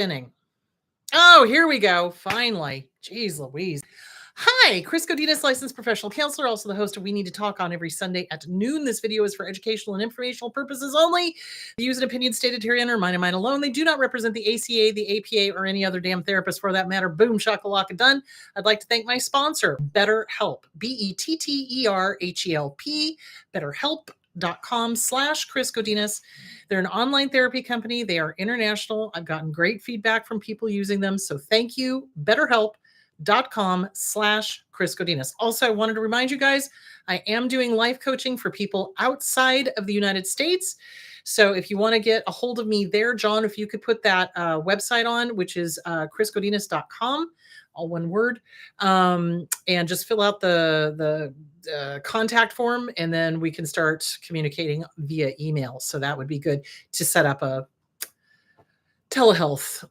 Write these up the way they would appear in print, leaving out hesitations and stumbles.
Spinning. Oh, here we go. Finally. Jeez Louise. Hi, Chris Godinez, licensed professional counselor, also the host of We Need to Talk on every Sunday at noon. This video is for educational and informational purposes only. The views and opinions stated herein are mine and mine alone. They do not represent the ACA, the APA, or any other damn therapist for that matter. Boom, shakalaka, done. I'd like to thank my sponsor, BetterHelp, BetterHelp, BetterHelp.com/Chris Godinez. They're an online therapy company. They are international. I've gotten great feedback from people using them. So thank you, BetterHelp.com/Chris Godinez. Also, I wanted to remind you guys, I am doing life coaching for people outside of the United States. So if you want to get a hold of me there, John, if you could put that website on, which is chrisgodinez.com, all one word, and just fill out the contact form, and then we can start communicating via email. So that would be good to set up a telehealth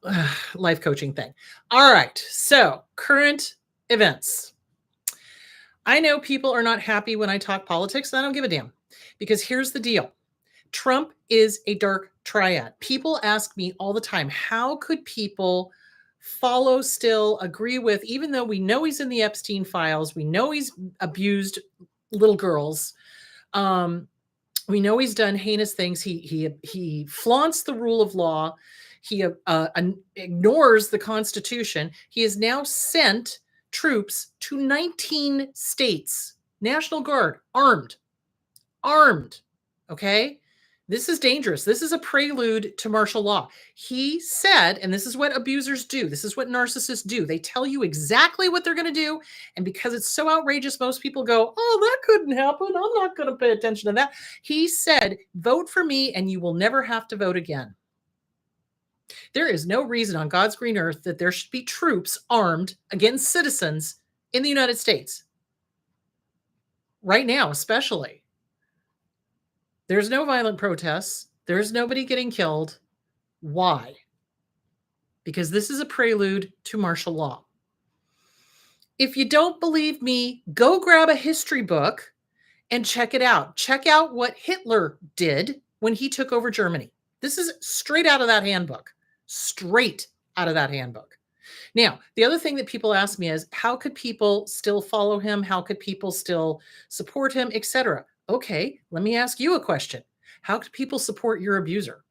life coaching thing. All right. So current events. I know people are not happy when I talk politics, and I don't give a damn, because here's the deal. Trump is a dark triad. People ask me all the time, how could people follow, still agree with, even though we know he's in the Epstein files, we know he's abused little girls, we know he's done heinous things, he flaunts the rule of law, he ignores the Constitution. He has now sent troops to 19 states, National Guard, armed. Okay, this is dangerous. This is a prelude to martial law. He said, and this is what abusers do, this is what narcissists do, they tell you exactly what they're going to do, and because it's so outrageous, most people go, oh, that couldn't happen, I'm not going to pay attention to that. He said, vote for me and you will never have to vote again. There is no reason on God's green earth that there should be troops armed against citizens in the United States. Right now, especially. There's no violent protests. There's nobody getting killed. Why? Because this is a prelude to martial law. If you don't believe me, go grab a history book and check it out. Check out what Hitler did when he took over Germany. This is straight out of that handbook. Straight out of that handbook. Now, the other thing that people ask me is, how could people still follow him? How could people still support him, etc.? Okay, let me ask you a question. How could people support your abuser?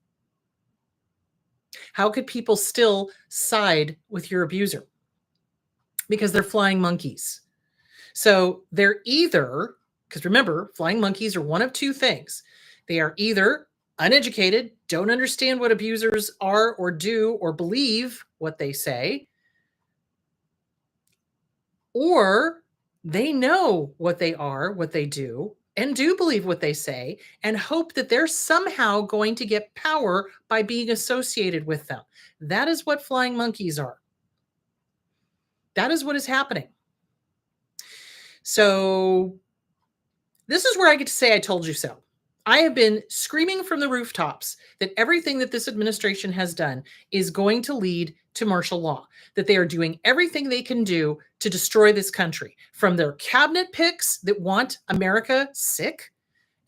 How could people still side with your abuser? Because they're flying monkeys. So they're either, because remember, flying monkeys are one of two things. They are either uneducated, don't understand what abusers are or do or believe what they say, or they know what they are, what they do, and do believe what they say, and hope that they're somehow going to get power by being associated with them. That is what flying monkeys are. That is what is happening. So this is where I get to say I told you so. I have been screaming from the rooftops that everything that this administration has done is going to lead to martial law, that they are doing everything they can do to destroy this country, from their cabinet picks that want America sick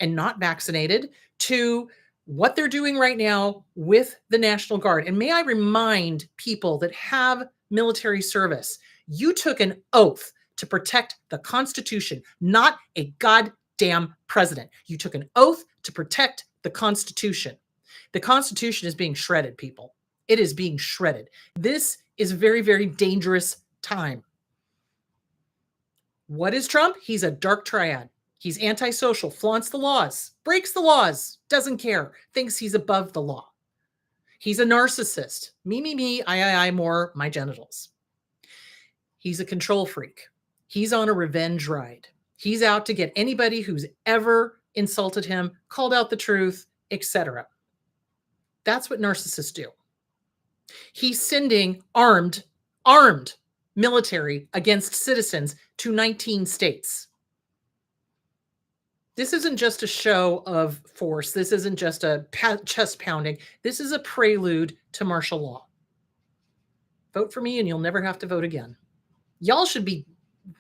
and not vaccinated, to what they're doing right now with the National Guard. And may I remind people that have military service, you took an oath to protect the Constitution, not a goddamn president. You took an oath to protect the Constitution. The Constitution is being shredded, people. It is being shredded. This is a very, very dangerous time. What is Trump? He's a dark triad. He's antisocial, flaunts the laws, breaks the laws, doesn't care, thinks he's above the law. He's a narcissist. Me, I, more, my genitals. He's a control freak. He's on a revenge ride. He's out to get anybody who's ever insulted him, called out the truth, etc. That's what narcissists do. He's sending armed military against citizens to 19 states. This isn't just a show of force. This isn't just a chest pounding. This is a prelude to martial law. Vote for me and you'll never have to vote again. Y'all should be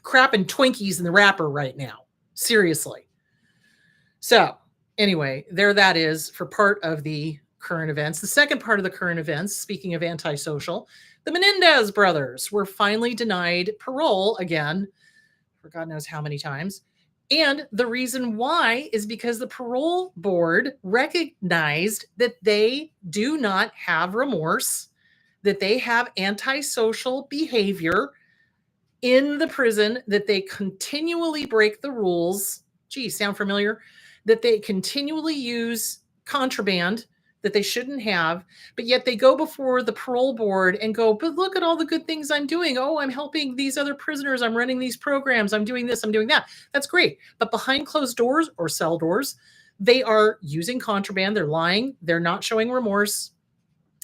crapping Twinkies in the wrapper right now. Seriously. So anyway, there that is for part of the current events. The second part of the current events, speaking of antisocial, the Menendez brothers were finally denied parole again, for God knows how many times. And the reason why is because the parole board recognized that they do not have remorse, that they have antisocial behavior in the prison, that they continually break the rules. Gee, sound familiar? That they continually use contraband that they shouldn't have, but yet they go before the parole board and go, but look at all the good things I'm doing. Oh, I'm helping these other prisoners. I'm running these programs. I'm doing this. I'm doing that. That's great. But behind closed doors or cell doors, they are using contraband. They're lying. They're not showing remorse.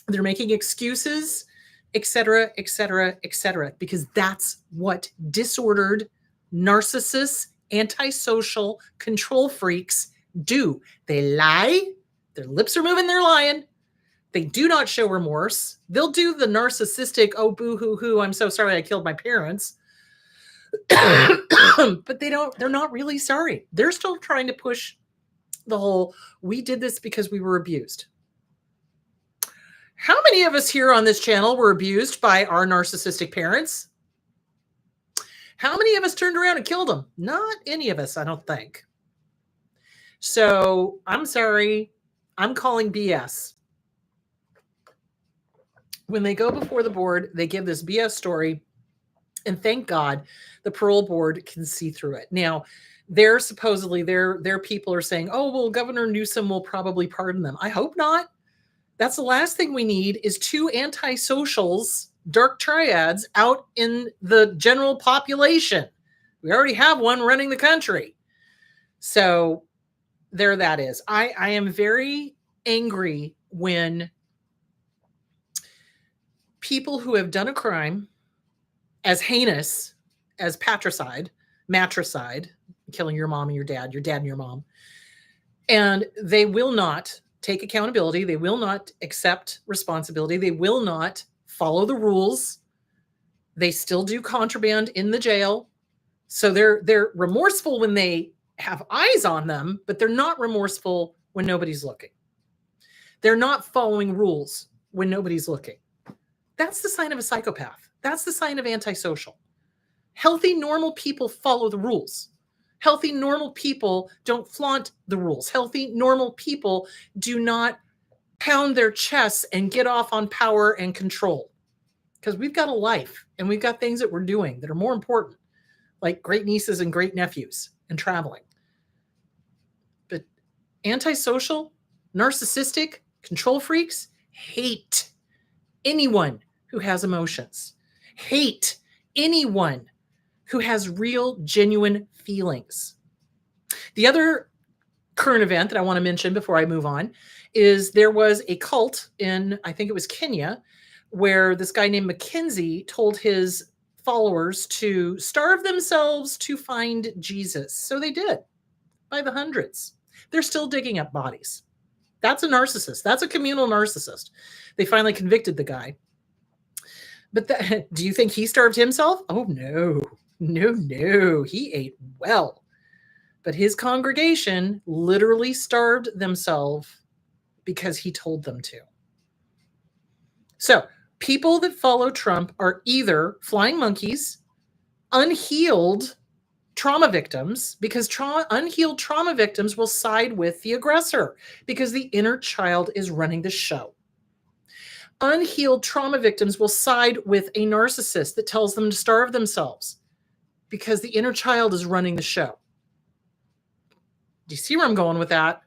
They're making excuses, etc., etc., etc., because that's what disordered, narcissists, antisocial, control freaks do. They lie. Their lips are moving, they're lying. They do not show remorse. They'll do the narcissistic, oh, boo hoo hoo, I'm so sorry I killed my parents. But they're not really sorry. They're still trying to push the whole, we did this because we were abused. How many of us here on this channel were abused by our narcissistic parents? How many of us turned around and killed them? Not any of us, I don't think. So I'm sorry. I'm calling BS. When they go before the board, they give this BS story, and thank God the parole board can see through it. Now, they're supposedly, their people are saying, oh, well, Governor Newsom will probably pardon them. I hope not. That's the last thing we need is two antisocials, dark triads out in the general population. We already have one running the country. So there that is. I am very angry when people who have done a crime as heinous as matricide, killing your mom and your dad and your mom, and they will not take accountability. They will not accept responsibility. They will not follow the rules. They still do contraband in the jail. So they're remorseful when they have eyes on them, but they're not remorseful when nobody's looking. They're not following rules when nobody's looking. That's the sign of a psychopath. That's the sign of antisocial. Healthy, normal people follow the rules. Healthy, normal people don't flaunt the rules. Healthy, normal people do not pound their chests and get off on power and control. Because we've got a life and we've got things that we're doing that are more important, like great nieces and great nephews and traveling. But antisocial, narcissistic, control freaks hate anyone who has emotions, hate anyone who has real, genuine feelings. The other current event that I want to mention before I move on is there was a cult in, I think it was Kenya, where this guy named Mackenzie told his followers to starve themselves to find Jesus. So they did, by the hundreds. They're still digging up bodies. That's a narcissist. That's a communal narcissist. They finally convicted the guy. But do you think he starved himself? Oh, no. No. He ate well. But his congregation literally starved themselves because he told them to. So people that follow Trump are either flying monkeys, unhealed trauma victims, because unhealed trauma victims will side with the aggressor because the inner child is running the show. Unhealed trauma victims will side with a narcissist that tells them to starve themselves because the inner child is running the show. Do you see where I'm going with that?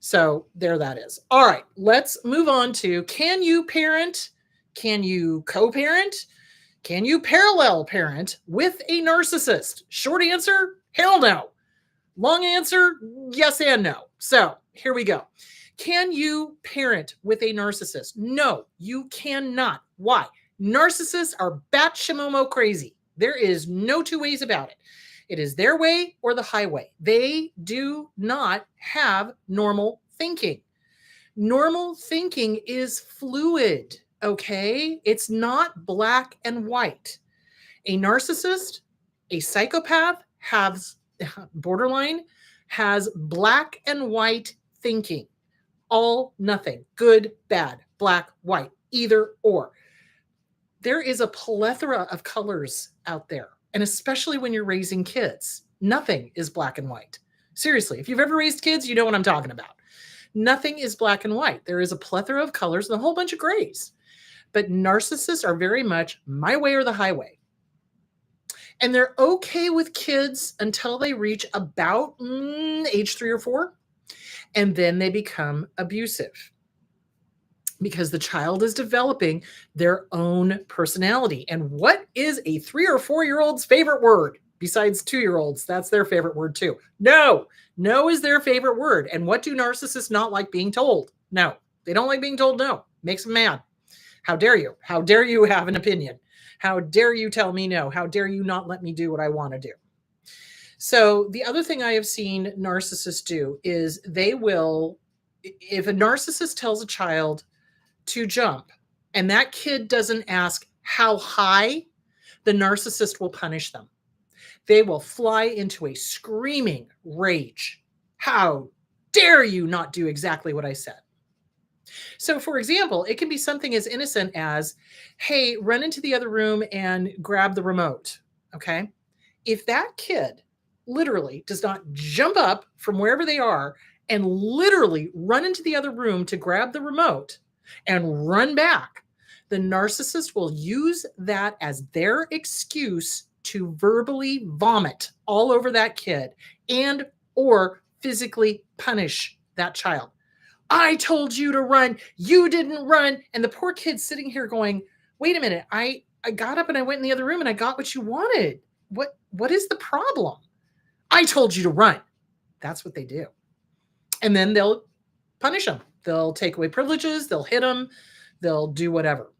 So there that is. All right, let's move on to, can you parent? Can you co-parent? Can you parallel parent with a narcissist? Short answer, hell no. Long answer, yes and no. So here we go. Can you parent with a narcissist? No, you cannot. Why? Narcissists are batshimomo crazy. There is no two ways about it. It is their way or the highway. They do not have normal thinking. Normal thinking is fluid, okay? It's not black and white. A narcissist, a psychopath, has borderline, has black and white thinking. All, nothing, good, bad, black, white, either or. There is a plethora of colors out there. And especially when you're raising kids, nothing is black and white. Seriously, if you've ever raised kids, you know what I'm talking about. Nothing is black and white. There is a plethora of colors and a whole bunch of grays. But narcissists are very much my way or the highway. And they're okay with kids until they reach about age 3 or 4. And then they become abusive because the child is developing their own personality. And what is a 3 or 4-year-old's favorite word besides 2-year-olds? That's their favorite word too. No, no is their favorite word. And what do narcissists not like being told? No, they don't like being told no. Makes them mad. How dare you? How dare you have an opinion? How dare you tell me no? How dare you not let me do what I want to do? So the other thing I have seen narcissists do is they will, if a narcissist tells a child to jump and that kid doesn't ask how high, the narcissist will punish them. They will fly into a screaming rage. How dare you not do exactly what I said? So, for example, it can be something as innocent as, hey, run into the other room and grab the remote. Okay. If that kid literally does not jump up from wherever they are and literally run into the other room to grab the remote and run back, the narcissist will use that as their excuse to verbally vomit all over that kid and or physically punish that child. I told you to run. You didn't run. And the poor kid's sitting here going, wait a minute. I got up and I went in the other room and I got what you wanted. What is the problem? I told you to run. That's what they do. And then they'll punish them. They'll take away privileges. They'll hit them. They'll do whatever.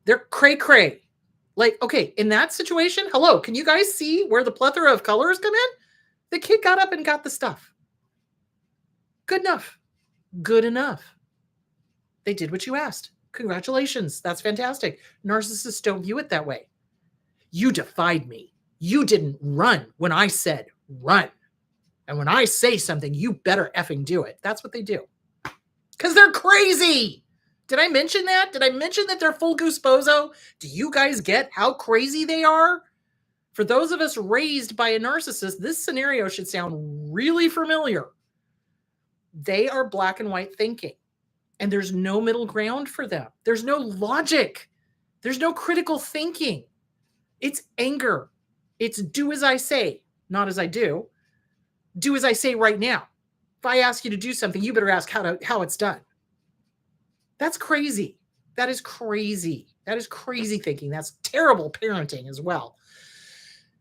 They're cray-cray. Like, okay, in that situation, hello, can you guys see where the plethora of colors come in? The kid got up and got the stuff. Good enough. Good enough. They did what you asked. Congratulations. That's fantastic. Narcissists don't view it that way. You defied me. You didn't run when I said run. And when I say something, you better effing do it. That's what they do. Because they're crazy. Did I mention that? Did I mention that they're full goose bozo? Do you guys get how crazy they are? For those of us raised by a narcissist, this scenario should sound really familiar. They are black and white thinking, and there's no middle ground for them. There's no logic. There's no critical thinking. It's anger. It's do as I say, not as I do. Do as I say right now. If I ask you to do something, you better ask how it's done. That's crazy. That is crazy. That is crazy thinking. That's terrible parenting as well.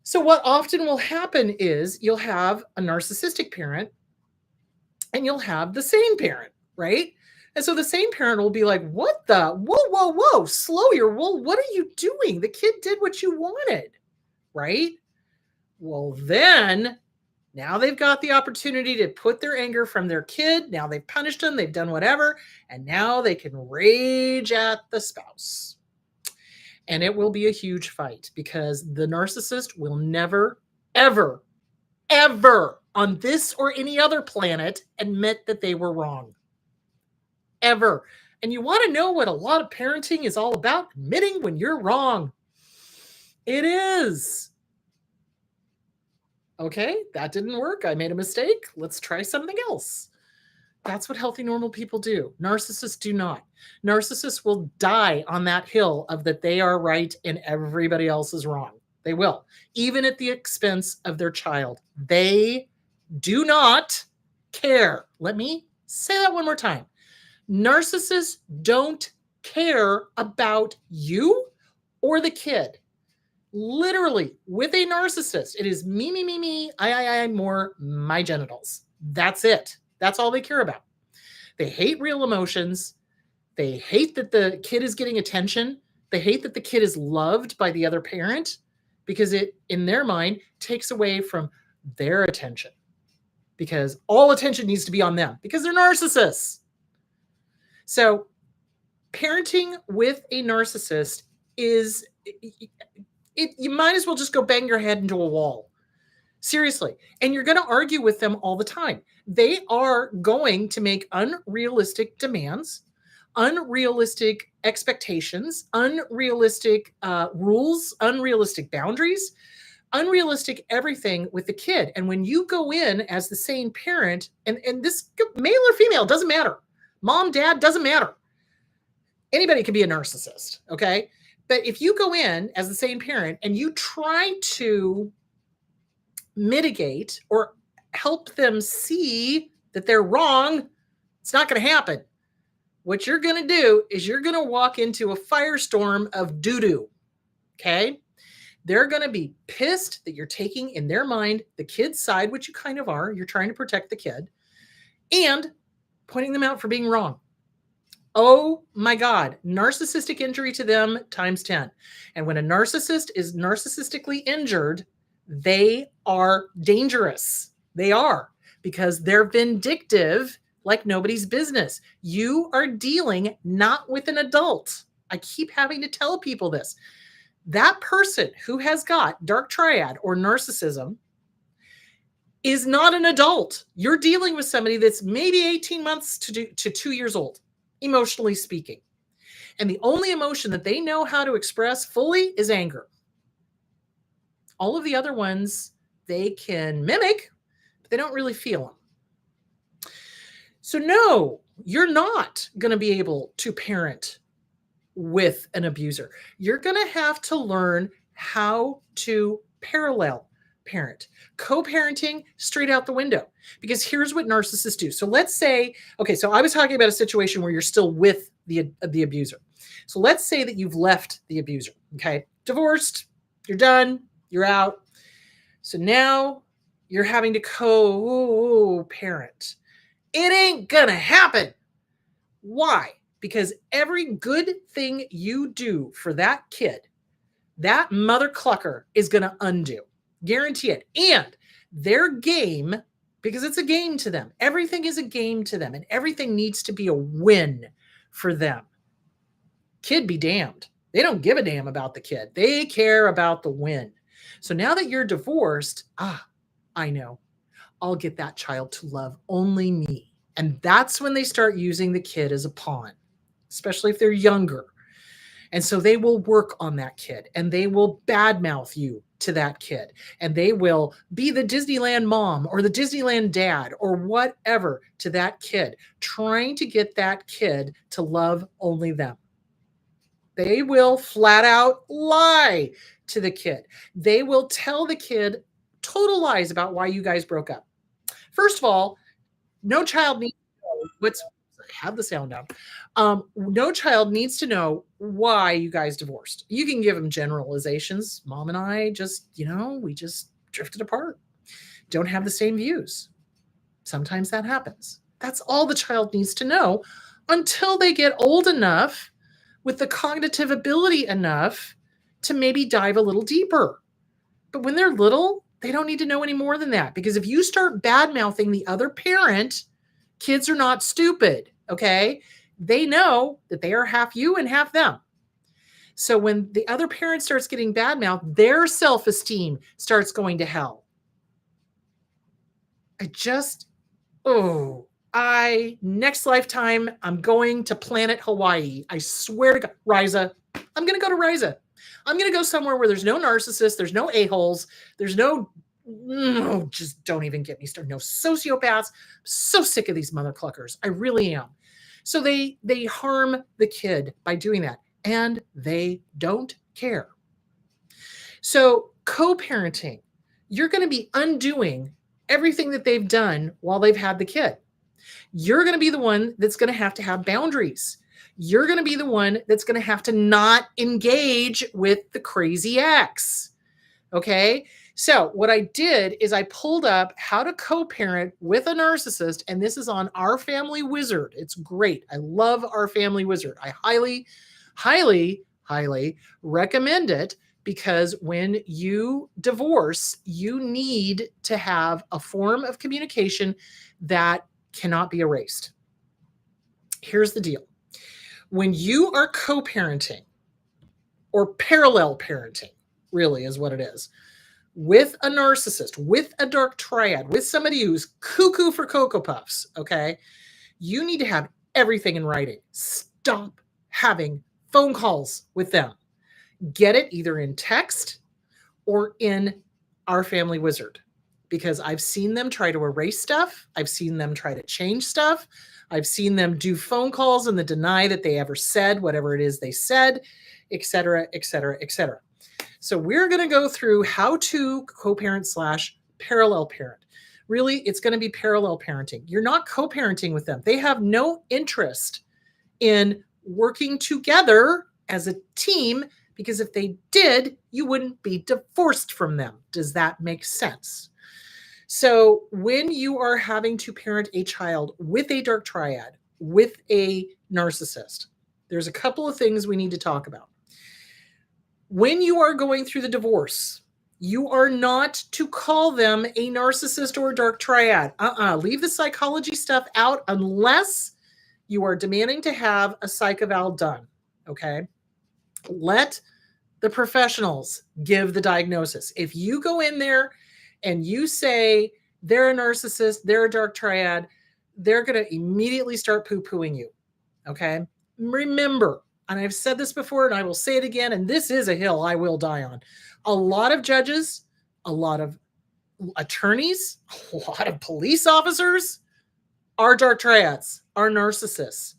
So what often will happen is you'll have a narcissistic parent and you'll have the sane parent, right? And so the sane parent will be like, what the? Whoa, slow your roll. What are you doing? The kid did what you wanted, right? Well, then now they've got the opportunity to put their anger from their kid. Now they've punished them. They've done whatever. And now they can rage at the spouse. And it will be a huge fight because the narcissist will never, ever, ever on this or any other planet admit that they were wrong. Ever. And you want to know what a lot of parenting is all about? Admitting when you're wrong. It is. Okay, that didn't work. I made a mistake. Let's try something else. That's what healthy, normal people do. Narcissists do not. Narcissists will die on that hill of that they are right and everybody else is wrong. They will, even at the expense of their child. They do not care. Let me say that one more time. Narcissists don't care about you or the kid. Literally, with a narcissist, it is me, I, more my genitals. That's it. That's all they care about. They hate real emotions. They hate that the kid is getting attention. They hate that the kid is loved by the other parent because it, in their mind, takes away from their attention. Because all attention needs to be on them because they're narcissists. So parenting with a narcissist is, you might as well just go bang your head into a wall. Seriously. And you're going to argue with them all the time. They are going to make unrealistic demands, unrealistic expectations, unrealistic rules, unrealistic boundaries, unrealistic everything with the kid. And when you go in as the sane parent, and this male or female, doesn't matter. Mom, dad, doesn't matter. Anybody can be a narcissist, okay? But if you go in as the same parent and you try to mitigate or help them see that they're wrong, it's not going to happen. What you're going to do is you're going to walk into a firestorm of doo-doo, okay? They're going to be pissed that you're taking in their mind the kid's side, which you kind of are. You're trying to protect the kid and pointing them out for being wrong. Oh my God, narcissistic injury to them times 10. And when a narcissist is narcissistically injured, they are dangerous. They are, because they're vindictive like nobody's business. You are dealing not with an adult. I keep having to tell people this. That person who has got dark triad or narcissism is not an adult. You're dealing with somebody that's maybe 18 months to 2 years old, emotionally speaking. And the only emotion that they know how to express fully is anger. All of the other ones they can mimic, but they don't really feel them. So no, you're not going to be able to parent with an abuser. You're going to have to learn how to parallel parent. Co-parenting, straight out the window. Because here's what narcissists do. So let's say, okay, so I was talking about a situation where you're still with the abuser. So let's say that you've left the abuser, okay? Divorced, you're done, you're out. So now you're having to co-parent. It ain't gonna happen. Why? Because every good thing you do for that kid, that mother clucker is gonna undo. Guarantee it. And their game, because it's a game to them, everything is a game to them, and everything needs to be a win for them. Kid be damned. They don't give a damn about the kid. They care about the win. So now that you're divorced, I know, I'll get that child to love only me. And that's when they start using the kid as a pawn, especially if they're younger. And so they will work on that kid, and they will badmouth you to that kid, and they will be the Disneyland mom or the Disneyland dad or whatever to that kid, trying to get that kid to love only them. They will flat out lie to the kid. They will tell the kid total lies about why you guys broke up. First of all, no child needs to know what's, have the sound down. No child needs to know why you guys divorced. You can give them generalizations. Mom and I just, we just drifted apart. Don't have the same views. Sometimes that happens. That's all the child needs to know until they get old enough with the cognitive ability enough to maybe dive a little deeper. But when they're little, they don't need to know any more than that. Because if you start bad-mouthing the other parent, kids are not stupid, okay? They know that they are half you and half them. So when the other parent starts getting bad-mouthed, their self-esteem starts going to hell. Next lifetime, I'm going to planet Hawaii. I swear to God, Riza, I'm going to go to Riza. I'm going to go somewhere where there's no narcissists, there's no a-holes, there's just don't even get me started. No sociopaths. I'm so sick of these mother cluckers. I really am. So they harm the kid by doing that, and they don't care. So co-parenting, you're going to be undoing everything that they've done while they've had the kid. You're going to be the one that's going to have boundaries. You're going to be the one that's going to have to not engage with the crazy ex. Okay? So what I did is I pulled up how to co-parent with a narcissist, and this is on Our Family Wizard. It's great. I love Our Family Wizard. I highly, highly, highly recommend it, because when you divorce, you need to have a form of communication that cannot be erased. Here's the deal. When you are co-parenting, or parallel parenting, really is what it is, with a narcissist, with a dark triad, with somebody who's cuckoo for Cocoa Puffs, okay, you need to have everything in writing. Stop having phone calls with them. Get it either in text or in our family wizard, because I've seen them try to erase stuff. I've seen them try to change stuff. I've seen them do phone calls and then deny that they ever said whatever it is they said, et cetera, et cetera, et cetera. So we're going to go through how to co-parent / parallel parent. Really, it's going to be parallel parenting. You're not co-parenting with them. They have no interest in working together as a team, because if they did, you wouldn't be divorced from them. Does that make sense? So when you are having to parent a child with a dark triad, with a narcissist, there's a couple of things we need to talk about. When you are going through the divorce, you are not to call them a narcissist or a dark triad. Leave the psychology stuff out unless you are demanding to have a psych eval done, okay? Let the professionals give the diagnosis. If you go in there and you say they're a narcissist, they're a dark triad, they're going to immediately start poo-pooing you, okay? Remember, and I've said this before and I will say it again, and this is a hill I will die on. A lot of judges, a lot of attorneys, a lot of police officers are dark triads, are narcissists.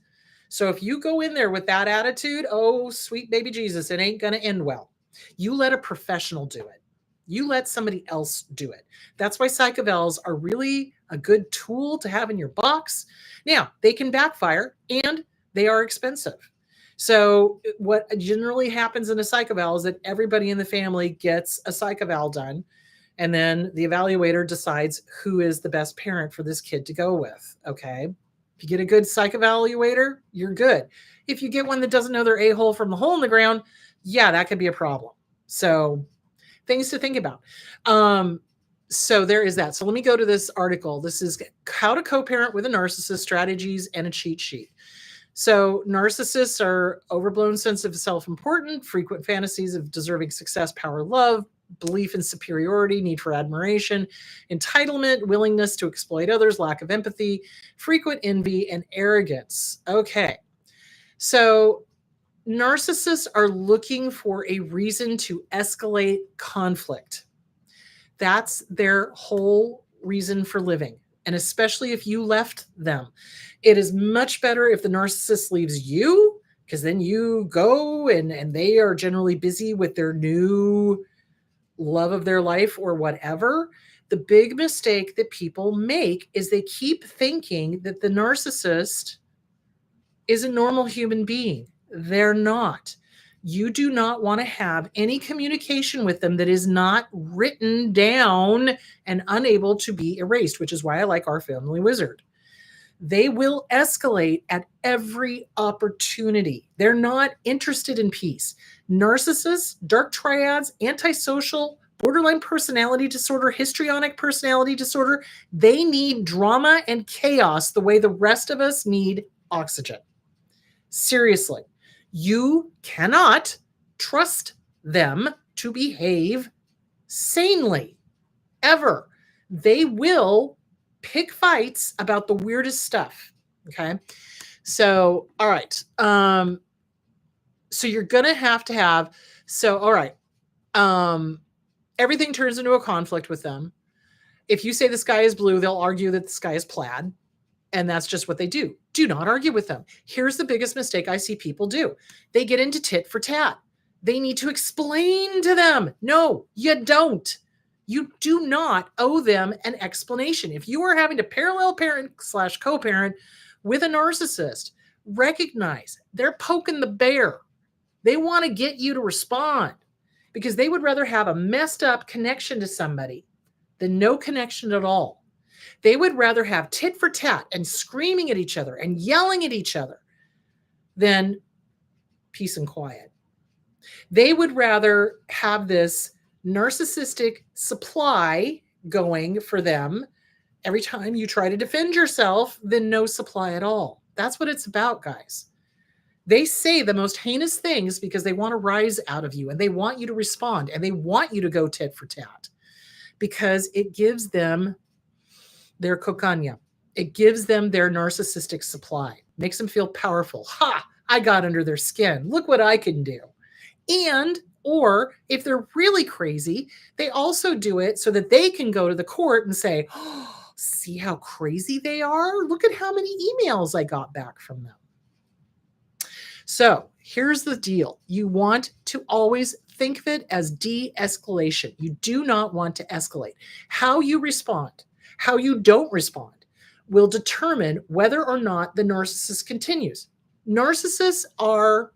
So if you go in there with that attitude, oh, sweet baby Jesus, it ain't going to end well. You let a professional do it. You let somebody else do it. That's why psych evals are really a good tool to have in your box. Now, they can backfire and they are expensive. So what generally happens in a psych eval is that everybody in the family gets a psych eval done, and then the evaluator decides who is the best parent for this kid to go with, okay? If you get a good psych evaluator, you're good. If you get one that doesn't know their a-hole from the hole in the ground, yeah, that could be a problem. So things to think about. So there is that. So let me go to this article. This is how to co-parent with a narcissist, strategies and a cheat sheet. So narcissists are overblown sense of self-importance, frequent fantasies of deserving success, power, love, belief in superiority, need for admiration, entitlement, willingness to exploit others, lack of empathy, frequent envy, and arrogance. Okay. So narcissists are looking for a reason to escalate conflict. That's their whole reason for living. And especially if you left them, it is much better if the narcissist leaves you, because then you go and they are generally busy with their new love of their life or whatever. The big mistake that people make is they keep thinking that the narcissist is a normal human being. They're not. You do not want to have any communication with them that is not written down and unable to be erased, which is why I like our family wizard. They will escalate at every opportunity. They're not interested in peace. Narcissists, dark triads, antisocial, borderline personality disorder, histrionic personality disorder, they need drama and chaos the way the rest of us need oxygen. Seriously, you cannot trust them to behave sanely, ever. They will pick fights about the weirdest stuff. Okay. So, all right. So you're going to have, so, all right. Everything turns into a conflict with them. If you say the sky is blue, they'll argue that the sky is plaid. And that's just what they do. Do not argue with them. Here's the biggest mistake I see people do. They get into tit for tat. They need to explain to them. No, you don't. You do not owe them an explanation. If you are having to parallel parent / co-parent with a narcissist, recognize they're poking the bear. They want to get you to respond because they would rather have a messed up connection to somebody than no connection at all. They would rather have tit for tat and screaming at each other and yelling at each other than peace and quiet. They would rather have this narcissistic supply going for them every time you try to defend yourself than no supply at all. That's what it's about, guys. They say the most heinous things because they want to rise out of you and they want you to respond and they want you to go tit for tat. because it gives them their cocaña. It gives them their narcissistic supply, makes them feel powerful. Ha! I got under their skin. Look what I can do. And, or if they're really crazy, they also do it so that they can go to the court and say, oh, see how crazy they are? Look at how many emails I got back from them. So here's the deal. You want to always think of it as de-escalation. You do not want to escalate. How you respond, how you don't respond, will determine whether or not the narcissist continues. Narcissists are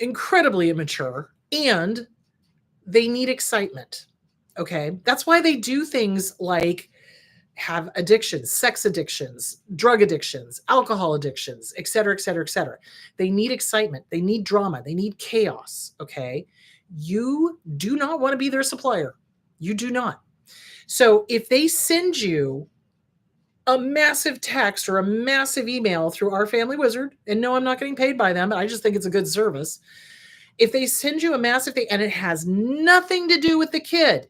incredibly immature and they need excitement. Okay. That's why they do things like have addictions, sex addictions, drug addictions, alcohol addictions, et cetera, et cetera, et cetera. They need excitement. They need drama. They need chaos. Okay. You do not want to be their supplier. You do not. So if they send you a massive text or a massive email through Our Family Wizard, and no, I'm not getting paid by them, but I just think it's a good service. If they send you a massive thing and it has nothing to do with the kid,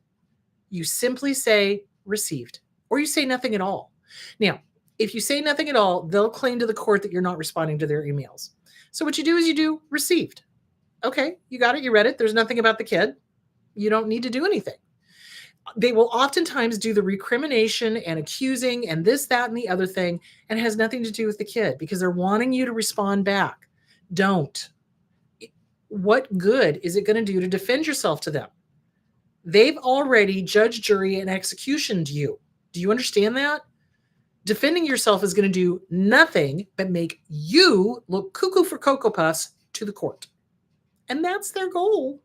you simply say received, or you say nothing at all. Now, if you say nothing at all, they'll claim to the court that you're not responding to their emails. So what you do is you do received. Okay, you got it. You read it. There's nothing about the kid. You don't need to do anything. They will oftentimes do the recrimination and accusing and this, that, and the other thing, and it has nothing to do with the kid because they're wanting you to respond back. Don't. What good is it going to do to defend yourself to them? They've already judge, jury, and executioned you. Do you understand that? Defending yourself is going to do nothing but make you look cuckoo for Cocoa Puffs to the court. And that's their goal.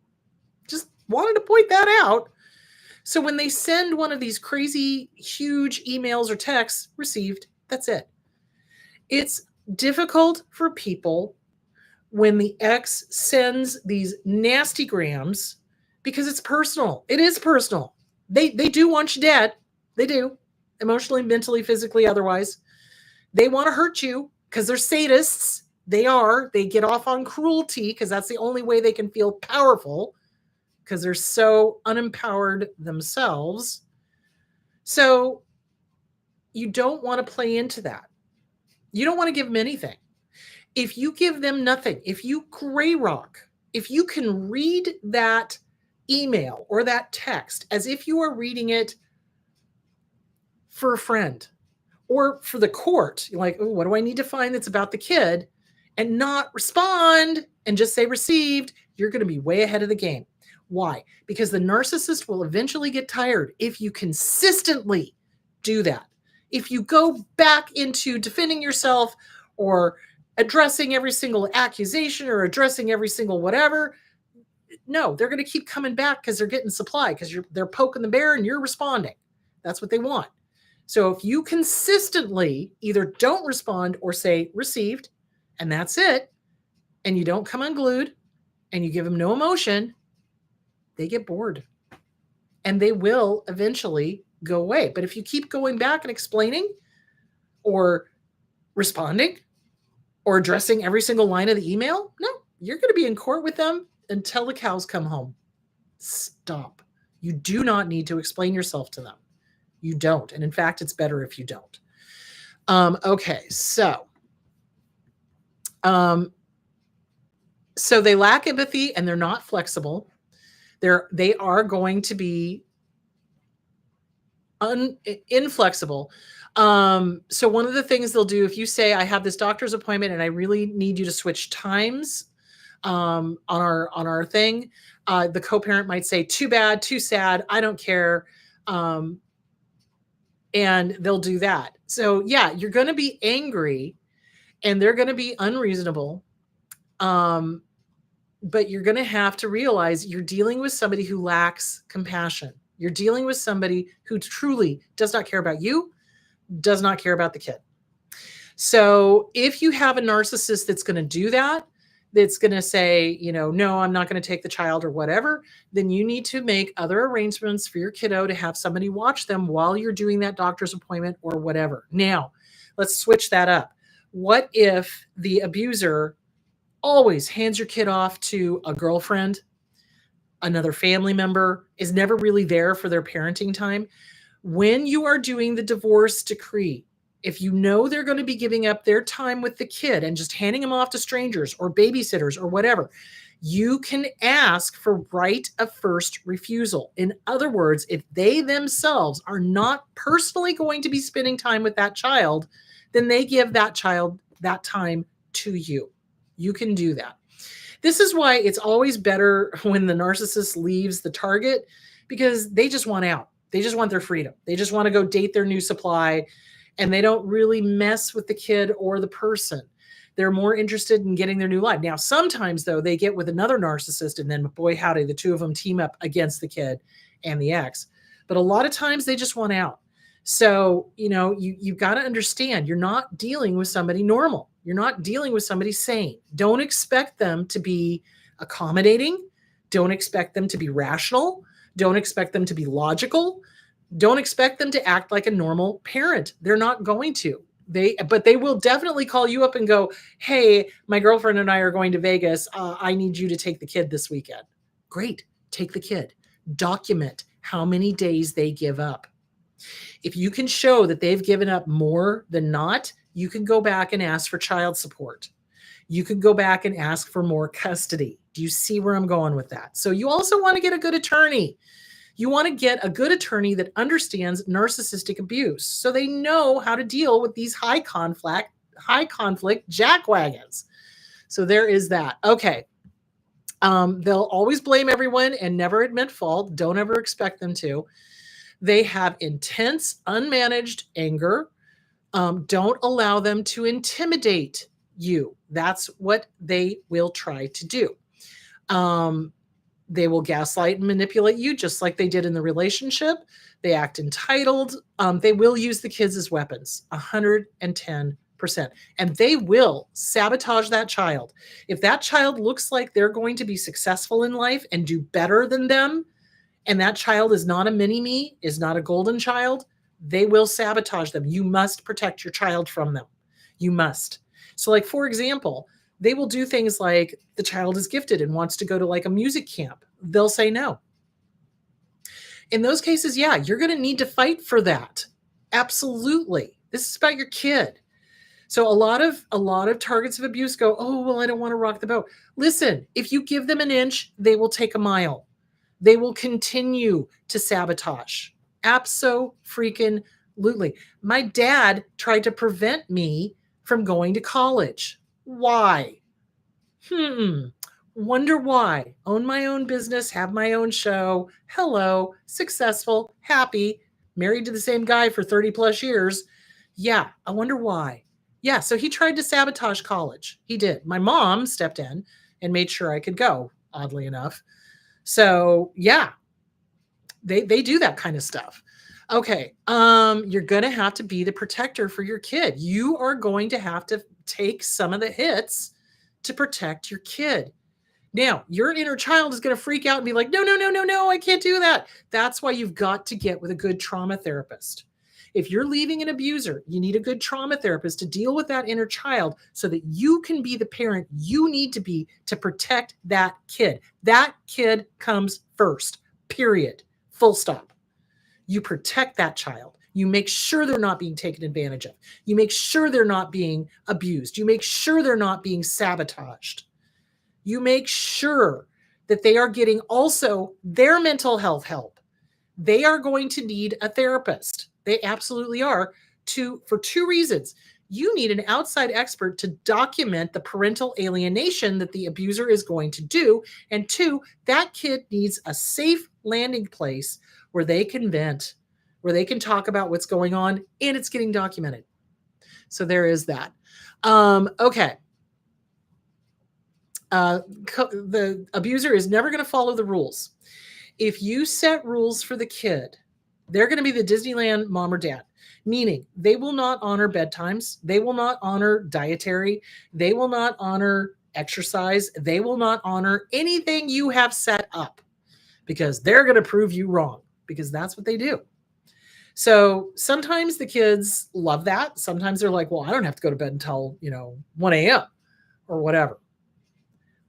Just wanted to point that out. So when they send one of these crazy, huge emails or texts, received, that's it. It's difficult for people when the ex sends these nasty grams because it's personal. It is personal. They do want you dead. They do. Emotionally, mentally, physically, otherwise. They want to hurt you because they're sadists. They are. They get off on cruelty because that's the only way they can feel powerful, because they're so unempowered themselves. So you don't want to play into that. You don't want to give them anything. If you give them nothing, if you gray rock, if you can read that email or that text as if you are reading it for a friend or for the court, you're like, oh, what do I need to find that's about the kid, and not respond and just say received, you're going to be way ahead of the game. Why? Because the narcissist will eventually get tired if you consistently do that. If you go back into defending yourself or addressing every single accusation or addressing every single whatever, no, they're going to keep coming back because they're getting supply, because they're poking the bear and you're responding. That's what they want. So if you consistently either don't respond or say received, and that's it, and you don't come unglued and you give them no emotion, they get bored and they will eventually go away. But if you keep going back and explaining or responding or addressing every single line of the email, no, you're going to be in court with them until the cows come home. Stop. You do not need to explain yourself to them. You don't. And in fact, it's better if you don't. Okay. So they lack empathy and they're not flexible. They are going to be inflexible. So one of the things they'll do, if you say, I have this doctor's appointment and I really need you to switch times on our thing, the co-parent might say, too bad, too sad, I don't care. And they'll do that. So yeah, you're going to be angry and they're going to be unreasonable. But you're going to have to realize you're dealing with somebody who lacks compassion. You're dealing with somebody who truly does not care about you, does not care about the kid. So if you have a narcissist that's going to do that, that's going to say, no, I'm not going to take the child or whatever, then you need to make other arrangements for your kiddo to have somebody watch them while you're doing that doctor's appointment or whatever. Now, let's switch that up. What if the abuser always hands your kid off to a girlfriend another family member is never really there for their parenting time. When you are doing the divorce decree, if you know they're going to be giving up their time with the kid and just handing them off to strangers or babysitters or whatever, you can ask for right of first refusal. In other words, if they themselves are not personally going to be spending time with that child, then they give that child that time to you. You can do that. This is why it's always better when the narcissist leaves the target, because they just want out. They just want their freedom. They just want to go date their new supply, and they don't really mess with the kid or the person. They're more interested in getting their new life. Now, sometimes, though, they get with another narcissist, and then, boy, howdy, the two of them team up against the kid and the ex. But a lot of times they just want out. So, you've got to understand, you're not dealing with somebody normal. You're not dealing with somebody sane. Don't expect them to be accommodating. Don't expect them to be rational. Don't expect them to be logical. Don't expect them to act like a normal parent. They're not going to. But they will definitely call you up and go, hey, my girlfriend and I are going to Vegas. I need you to take the kid this weekend. Great. Take the kid. Document how many days they give up. If you can show that they've given up more than not, you can go back and ask for child support. You can go back and ask for more custody. Do you see where I'm going with that? So you also want to get a good attorney. You want to get a good attorney that understands narcissistic abuse, so they know how to deal with these high conflict jackwagons. So there is that. Okay. They'll always blame everyone and never admit fault. Don't ever expect them to. They have intense, unmanaged anger. Don't allow them to intimidate you. That's what they will try to do. They will gaslight and manipulate you just like they did in the relationship. They act entitled. They will use the kids as weapons, 110%. And they will sabotage that child. If that child looks like they're going to be successful in life and do better than them, and that child is not a mini-me, is not a golden child, they will sabotage them. You must protect your child from them. You must. So, like, for example, they will do things like the child is gifted and wants to go to like a music camp. They'll say no. In those cases, yeah, you're going to need to fight for that. Absolutely. This is about your kid. So a lot of targets of abuse go, oh, well, I don't want to rock the boat. Listen, if you give them an inch, they will take a mile. They will continue to sabotage. Abso-freaking-lutely. My dad tried to prevent me from going to college. Why? Wonder why. Own my own business, have my own show. Hello, successful, happy, married to the same guy for 30 plus years. Yeah, I wonder why. Yeah, so he tried to sabotage college. He did. My mom stepped in and made sure I could go, oddly enough. So yeah, they do that kind of stuff. Okay, you're going to have to be the protector for your kid. You are going to have to take some of the hits to protect your kid. Now, your inner child is going to freak out and be like, no, I can't do that. That's why you've got to get with a good trauma therapist. If you're leaving an abuser, you need a good trauma therapist to deal with that inner child so that you can be the parent you need to be to protect that kid. That kid comes first, period, full stop. You protect that child. You make sure they're not being taken advantage of. You make sure they're not being abused. You make sure they're not being sabotaged. You make sure that they are getting also their mental health help. They are going to need a therapist. They absolutely are, for two reasons. You need an outside expert to document the parental alienation that the abuser is going to do. And two, that kid needs a safe landing place where they can vent, where they can talk about what's going on, and it's getting documented. So there is that. Okay. The abuser is never going to follow the rules. If you set rules for the kid, they're going to be the Disneyland mom or dad, meaning they will not honor bedtimes. They will not honor dietary. They will not honor exercise. They will not honor anything you have set up because they're going to prove you wrong, because that's what they do. So sometimes the kids love that. Sometimes they're like, well, I don't have to go to bed until, 1 a.m. or whatever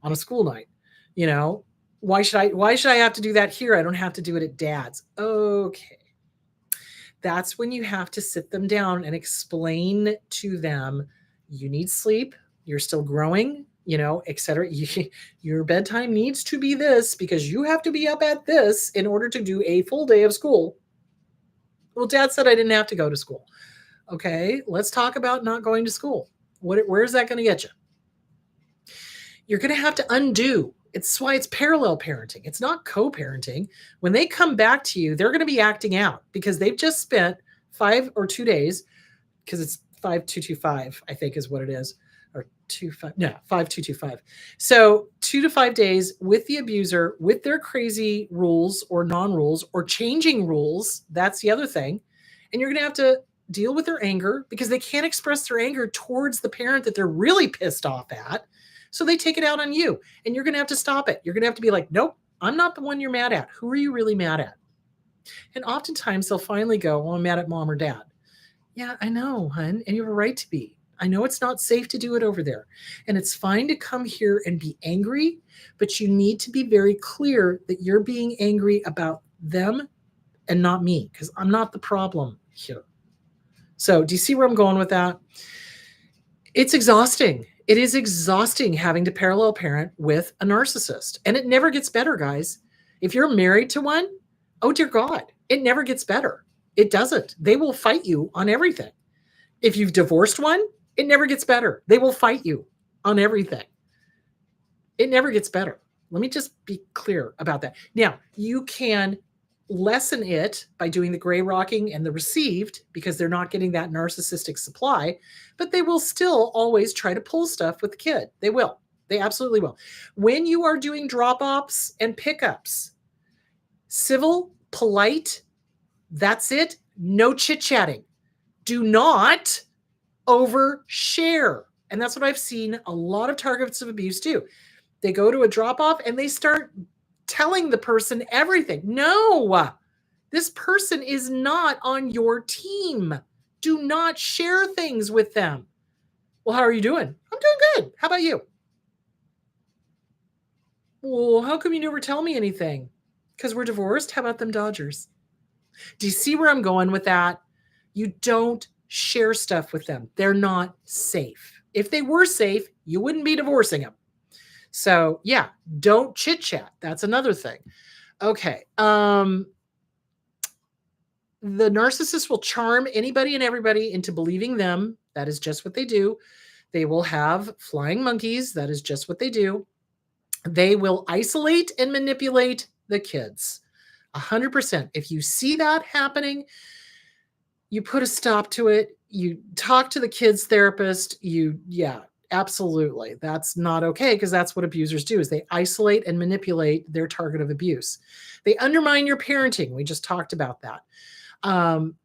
on a school night, Why should I have to do that here? I don't have to do it at dad's. Okay. That's when you have to sit them down and explain to them, you need sleep, you're still growing, etc. Your bedtime needs to be this because you have to be up at this in order to do a full day of school. Well, dad said I didn't have to go to school. Okay, let's talk about not going to school. Where's that going to get you? You're going to have to undo. It's why it's parallel parenting. It's not co-parenting. When they come back to you, they're going to be acting out because they've just spent 5 or 2 days, because it's 5225, I think is what it is, or 5225. So 2 to 5 days with the abuser, with their crazy rules or non-rules or changing rules. That's the other thing. And you're going to have to deal with their anger because they can't express their anger towards the parent that they're really pissed off at. So they take it out on you, and you're going to have to stop it. You're going to have to be like, nope, I'm not the one you're mad at. Who are you really mad at? And oftentimes they'll finally go, well, I'm mad at mom or dad. Yeah, I know, hun. And you have a right to be. I know it's not safe to do it over there. And it's fine to come here and be angry, but you need to be very clear that you're being angry about them and not me, because I'm not the problem here. So do you see where I'm going with that? It's exhausting. It is exhausting having to parallel parent with a narcissist. And it never gets better, guys. If you're married to one, oh dear God, it never gets better. It doesn't. They will fight you on everything. If you've divorced one, it never gets better. They will fight you on everything. It never gets better. Let me just be clear about that. Now, you can lessen it by doing the gray rocking and the received because they're not getting that narcissistic supply, but they will still always try to pull stuff with the kid. They will. They absolutely will. When you are doing drop-offs and pickups, civil, polite, that's it. No chit-chatting. Do not overshare. And that's what I've seen a lot of targets of abuse do. They go to a drop-off and they start telling the person everything. No, this person is not on your team. Do not share things with them. Well, how are you doing? I'm doing good. How about you? Well, how come you never tell me anything? Because we're divorced? How about them Dodgers? Do you see where I'm going with that? You don't share stuff with them. They're not safe. If they were safe, you wouldn't be divorcing them. So yeah, don't chit chat. That's another thing. Okay. The narcissist will charm anybody and everybody into believing them. That is just what they do. They will have flying monkeys. That is just what they do. They will isolate and manipulate the kids. 100%. If you see that happening, you put a stop to it. You talk to the kid's therapist. Absolutely. That's not okay because that's what abusers do is they isolate and manipulate their target of abuse. They undermine your parenting. We just talked about that.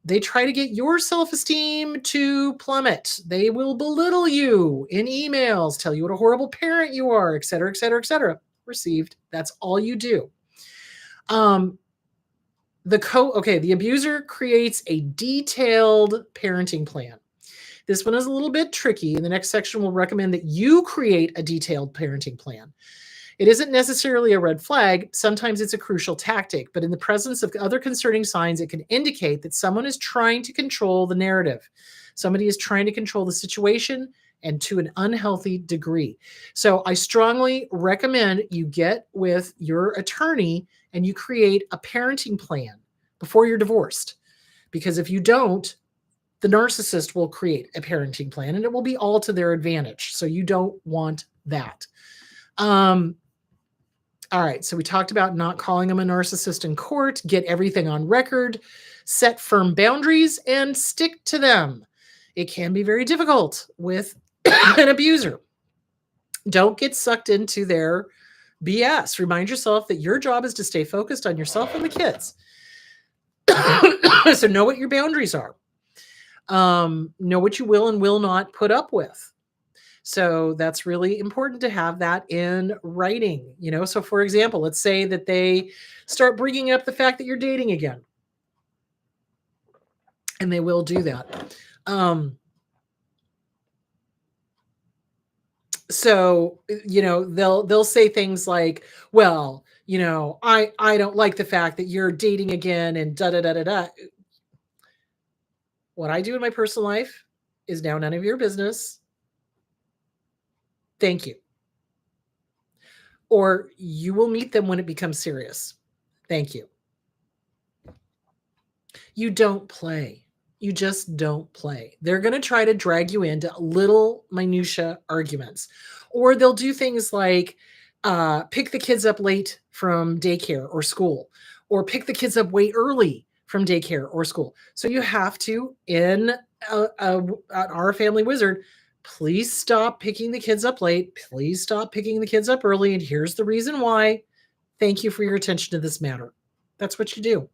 They try to get your self-esteem to plummet. They will belittle you in emails, tell you what a horrible parent you are, et cetera, et cetera, et cetera. Received. That's all you do. The abuser creates a detailed parenting plan. This one is a little bit tricky. In the next section, we'll recommend that you create a detailed parenting plan. It isn't necessarily a red flag. Sometimes it's a crucial tactic, but in the presence of other concerning signs, it can indicate that someone is trying to control the narrative. Somebody is trying to control the situation and to an unhealthy degree. So I strongly recommend you get with your attorney and you create a parenting plan before you're divorced. Because if you don't, the narcissist will create a parenting plan and it will be all to their advantage. So you don't want that. All right. So we talked about not calling them a narcissist in court, get everything on record, set firm boundaries and stick to them. It can be very difficult with an abuser. Don't get sucked into their BS. Remind yourself that your job is to stay focused on yourself and the kids. So know what your boundaries are. Know what you will and will not put up with. So that's really important to have that in writing. So for example, let's say that they start bringing up the fact that you're dating again. And they will do that. So, they'll say things like, "Well, I don't like the fact that you're dating again and da da da da da." What I do in my personal life is now none of your business. Thank you. Or you will meet them when it becomes serious. Thank you. You don't play. You just don't play. They're going to try to drag you into little minutia arguments. Or they'll do things like pick the kids up late from daycare or school, or pick the kids up way early from daycare or school. So you have to, in our family wizard, please stop picking the kids up late. Please stop picking the kids up early. And here's the reason why. Thank you for your attention to this matter. That's what you do.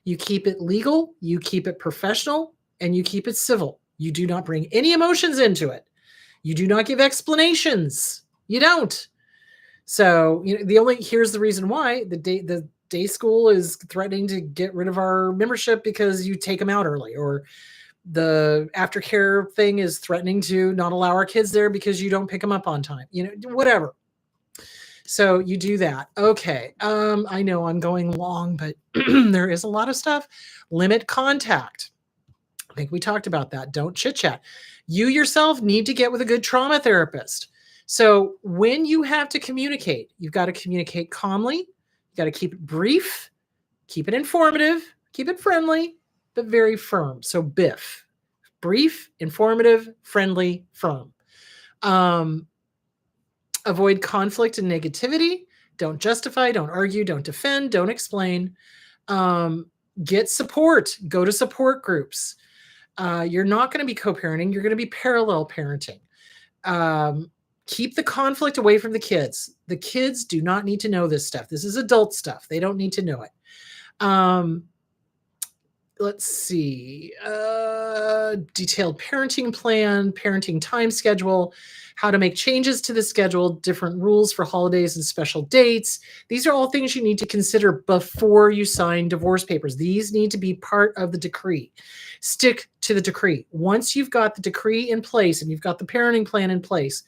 You keep it legal, you keep it professional, and you keep it civil. You do not bring any emotions into it. You do not give explanations. You don't. So, here's the reason why the day school is threatening to get rid of our membership because you take them out early, or the aftercare thing is threatening to not allow our kids there because you don't pick them up on time. Whatever. So you do that. Okay. I know I'm going long, but there is a lot of stuff. Limit contact. I think we talked about that. Don't chit chat. You yourself need to get with a good trauma therapist. So when you have to communicate, you've got to communicate calmly. You got to keep it brief, keep it informative, keep it friendly, but very firm. So BIF, brief, informative, friendly, firm. Avoid conflict and negativity. Don't justify, don't argue, don't defend, don't explain. Get support. Go to support groups. You're not going to be co-parenting. You're going to be parallel parenting. Keep the conflict away from the kids. The kids do not need to know this stuff. This is adult stuff. They don't need to know it. Let's see. Detailed parenting plan, parenting time schedule, how to make changes to the schedule, different rules for holidays and special dates. These are all things you need to consider before you sign divorce papers. These need to be part of the decree. Stick to the decree. Once you've got the decree in place and you've got the parenting plan in place,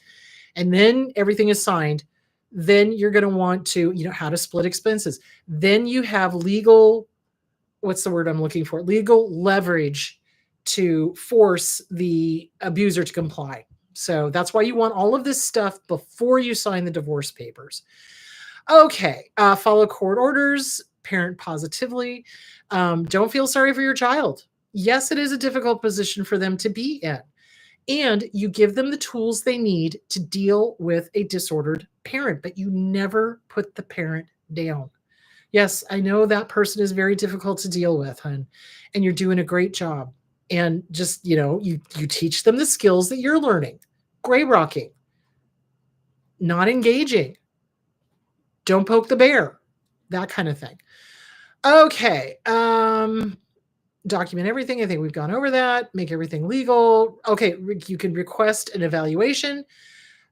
and then everything is signed, then you're going to want to, how to split expenses. Then you have legal, what's the word I'm looking for? Legal leverage to force the abuser to comply. So that's why you want all of this stuff before you sign the divorce papers. Okay. Follow court orders, parent positively. Don't feel sorry for your child. Yes, it is a difficult position for them to be in. And you give them the tools they need to deal with a disordered parent, but you never put the parent down. Yes, I know that person is very difficult to deal with, hon, and you're doing a great job. And just, you teach them the skills that you're learning. Gray rocking, not engaging, don't poke the bear, that kind of thing. Okay. Document everything. I think we've gone over that. Make everything legal. Okay. You can request an evaluation.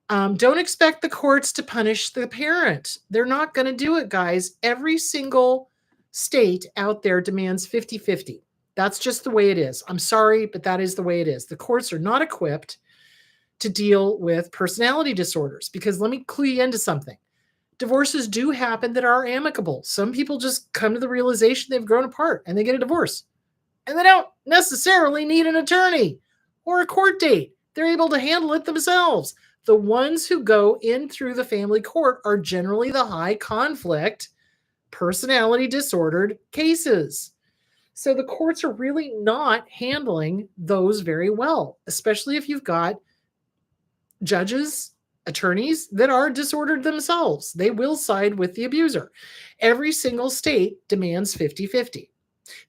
Don't expect the courts to punish the parent. They're not going to do it, guys. Every single state out there demands 50-50. That's just the way it is. I'm sorry, but that is the way it is. The courts are not equipped to deal with personality disorders, because let me clue you into something. Divorces do happen that are amicable. Some people just come to the realization they've grown apart and they get a divorce. And they don't necessarily need an attorney or a court date. They're able to handle it themselves. The ones who go in through the family court are generally the high conflict, personality disordered cases. So the courts are really not handling those very well, especially if you've got judges, attorneys that are disordered themselves. They will side with the abuser. Every single state demands 50-50.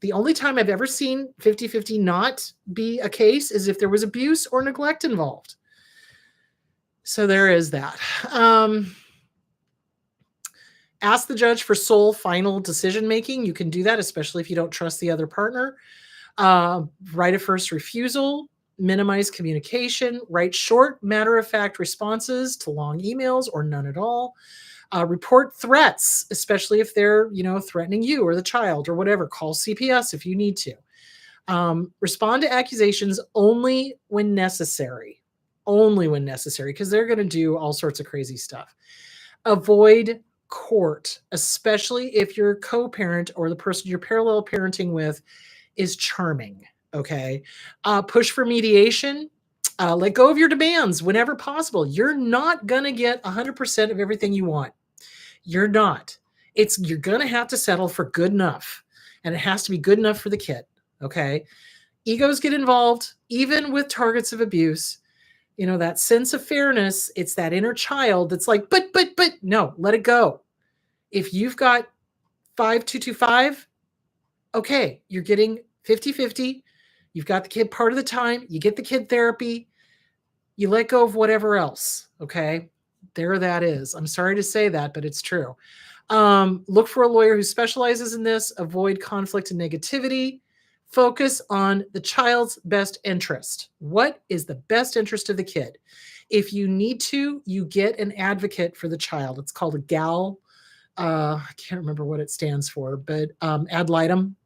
The only time I've ever seen 50-50 not be a case is if there was abuse or neglect involved. So there is that. Ask the judge for sole final decision making. You can do that, especially if you don't trust the other partner. Right of first refusal. Minimize communication. Write short, matter-of-fact responses to long emails or none at all. Report threats, especially if they're, threatening you or the child or whatever. Call CPS if you need to. Respond to accusations only when necessary. only when necessary, because they're going to do all sorts of crazy stuff. Avoid court, especially if your co-parent or the person you're parallel parenting with is charming. Okay. Push for mediation. Let go of your demands whenever possible. You're not going to get 100% of everything you want. You're not. You're going to have to settle for good enough, and it has to be good enough for the kid. Okay. Egos get involved, even with targets of abuse. You know, that sense of fairness, it's that inner child that's like, but, no, let it go. If you've got 5225, okay, you're getting 50-50. You've got the kid part of the time. You get the kid therapy. You let go of whatever else. Okay. There that is. I'm sorry to say that, but it's true. Look for a lawyer who specializes in this. Avoid conflict and negativity. Focus on the child's best interest. What is the best interest of the kid? If you need to, you get an advocate for the child. It's called a GAL. I can't remember what it stands for, but ad litem.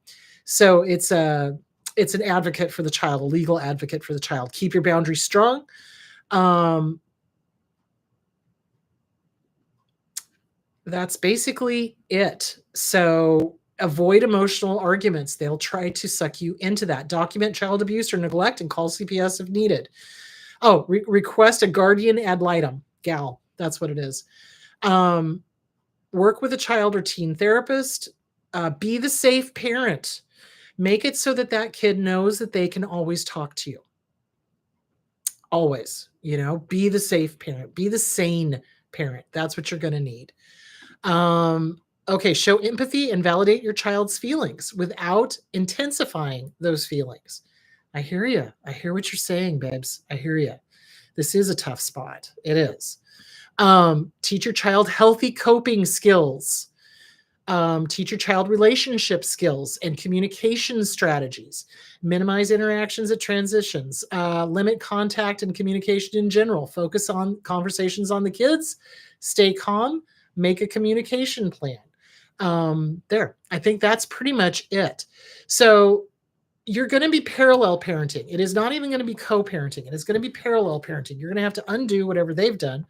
So it's an advocate for the child, a legal advocate for the child. Keep your boundaries strong. That's basically it. So avoid emotional arguments. They'll try to suck you into that. Document child abuse or neglect and call CPS if needed. Oh, request a guardian ad litem, GAL. That's what it is. Work with a child or teen therapist. Be the safe parent. Make it so that that kid knows that they can always talk to you. Always, be the safe parent. Be the sane parent. That's what you're going to need. Okay, show empathy and validate your child's feelings without intensifying those feelings. I hear you. I hear what you're saying, babes. I hear you. This is a tough spot. It is. Teach your child healthy coping skills. Teach your child relationship skills and communication strategies. Minimize interactions at transitions. Limit contact and communication in general. Focus on conversations on the kids. Stay calm. Make a communication plan. There. I think that's pretty much it. So you're going to be parallel parenting. It is not even going to be co-parenting. It is going to be parallel parenting. You're going to have to undo whatever they've done.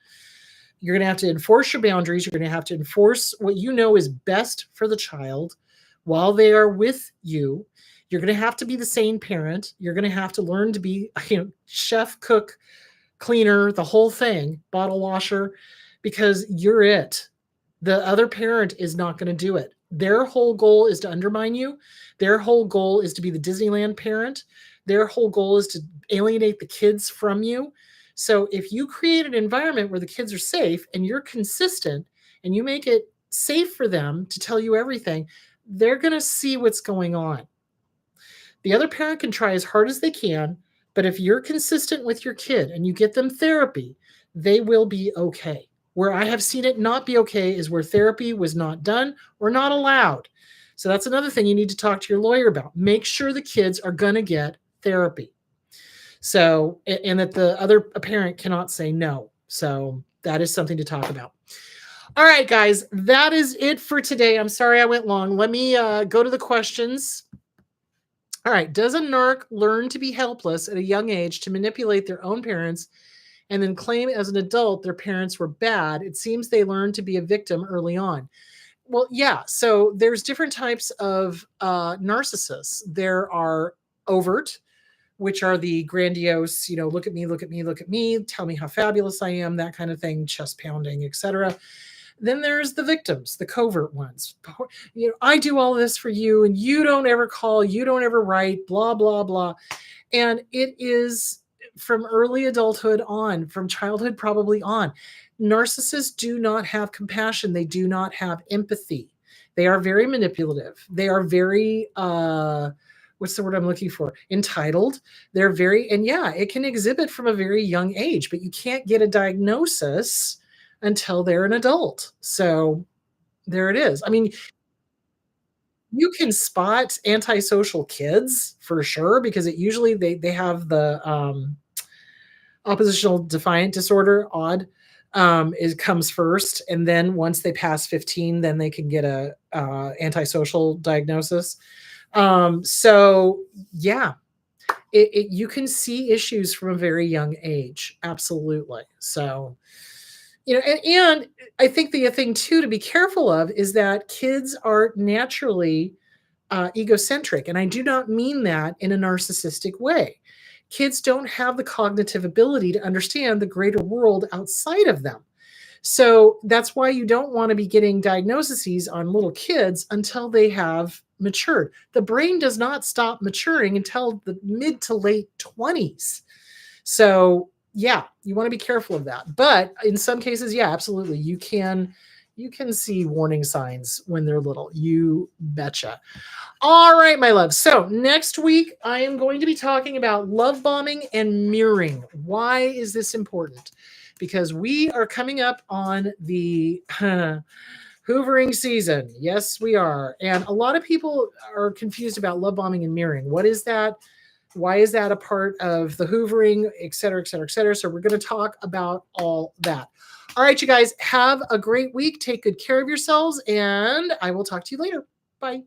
You're going to have to enforce your boundaries. You're going to have to enforce what you know is best for the child while they are with you. You're going to have to be the sane parent. You're going to have to learn to be, chef, cook, cleaner, the whole thing, bottle washer, because you're it. The other parent is not going to do it. Their whole goal is to undermine you. Their whole goal is to be the Disneyland parent. Their whole goal is to alienate the kids from you. So if you create an environment where the kids are safe and you're consistent and you make it safe for them to tell you everything, they're going to see what's going on. The other parent can try as hard as they can, but if you're consistent with your kid and you get them therapy, they will be okay. Where I have seen it not be okay is where therapy was not done or not allowed. So that's another thing you need to talk to your lawyer about. Make sure the kids are going to get therapy. So, and that the other parent cannot say no. So that is something to talk about. All right, guys, that is it for today. I'm sorry I went long. Let me go to the questions. All right. Does a narc learn to be helpless at a young age to manipulate their own parents and then claim as an adult their parents were bad? It seems they learn to be a victim early on. Well, yeah. So there's different types of narcissists. There are overt, which are the grandiose, look at me, look at me, look at me, tell me how fabulous I am, that kind of thing, chest pounding, etc. Then there's the victims, the covert ones. I do all this for you and you don't ever call, you don't ever write, blah, blah, blah. And it is from early adulthood on, from childhood probably on. Narcissists do not have compassion. They do not have empathy. They are very manipulative. They are very, what's the word I'm looking for? Entitled. They're very, and yeah, it can exhibit from a very young age, but you can't get a diagnosis until they're an adult. So there it is. I mean, you can spot antisocial kids for sure, because it usually they have the oppositional defiant disorder, odd. It comes first, and then once they pass 15, then they can get a antisocial diagnosis. So yeah, you can see issues from a very young age. Absolutely. So, and I think the thing too to be careful of is that kids are naturally egocentric. And I do not mean that in a narcissistic way. Kids don't have the cognitive ability to understand the greater world outside of them. So that's why you don't want to be getting diagnoses on little kids until they have matured. The brain does not stop maturing until the mid to late 20s. So, yeah, you want to be careful of that. But in some cases, yeah, absolutely. You can see warning signs when they're little. You betcha. All right, my love. So next week, I am going to be talking about love bombing and mirroring. Why is this important? Because we are coming up on the hoovering season. Yes, we are. And a lot of people are confused about love bombing and mirroring. What is that? Why is that a part of the hoovering, et cetera, et cetera, et cetera? So we're going to talk about all that. All right, you guys, have a great week. Take good care of yourselves, and I will talk to you later. Bye.